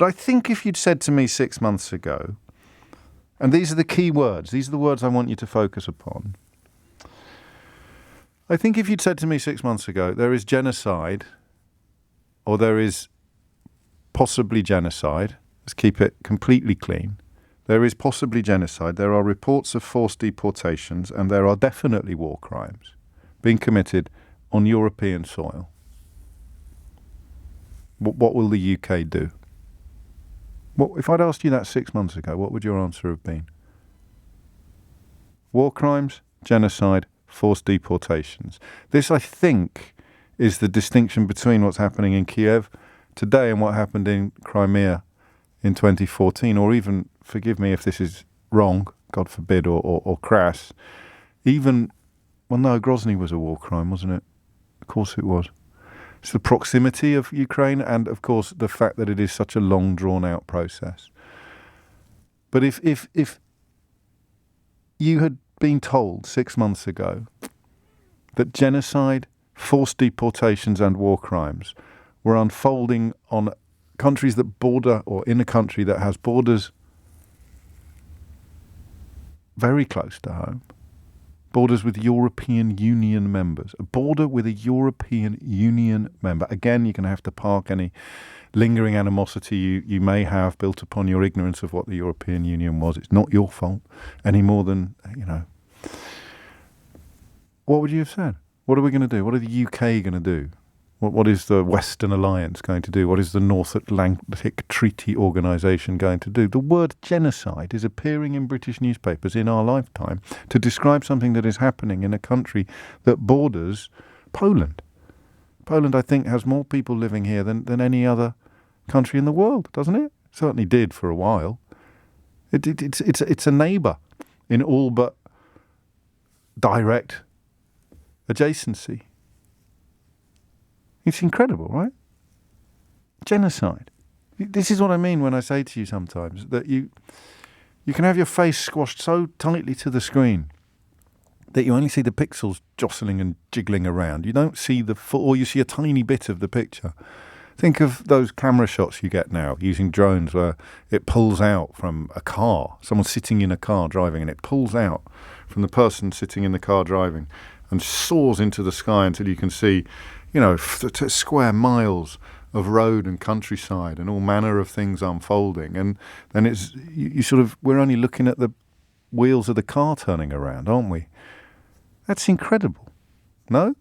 But I think if you'd said to me 6 months ago, and these are the key words, these are the words I want you to focus upon. I think if you'd said to me 6 months ago, there is genocide, or there is possibly genocide, let's keep it completely clean. There is possibly genocide, there are reports of forced deportations, and there are definitely war crimes being committed on European soil. What will the UK do? If I'd asked you that 6 months ago, what would your answer have been? War crimes, genocide, forced deportations. This, I think, is the distinction between what's happening in Kiev today and what happened in Crimea in 2014, or even, forgive me if this is wrong, God forbid, or crass, even, well, no, Grozny was a war crime, wasn't it? Of course it was. It's the proximity of Ukraine and, of course, the fact that it is such a long, drawn-out process. But if you had been told 6 months ago that genocide, forced deportations and war crimes were unfolding on countries that border, or in a country that has borders very close to home, borders with European Union members, a border with a European Union member. Again, you're going to have to park any lingering animosity you may have built upon your ignorance of what the European Union was. It's not your fault any more than, What would you have said? What are we going to do? What are the UK going to do? What is the Western Alliance going to do? What is the North Atlantic Treaty Organisation going to do? The word genocide is appearing in British newspapers in our lifetime to describe something that is happening in a country that borders Poland. Poland, I think, has more people living here than any other country in the world, doesn't it? Certainly did for a while. It's a neighbour in all but direct adjacency. It's incredible, right? Genocide. This is what I mean when I say to you sometimes that you can have your face squashed so tightly to the screen that you only see the pixels jostling and jiggling around. You don't see the full, or you see a tiny bit of the picture. Think of those camera shots you get now using drones where it pulls out from a car, someone sitting in a car driving, and it pulls out from the person sitting in the car driving and soars into the sky until you can see square miles of road and countryside and all manner of things unfolding. And then we're only looking at the wheels of the car turning around, aren't we? That's incredible. No?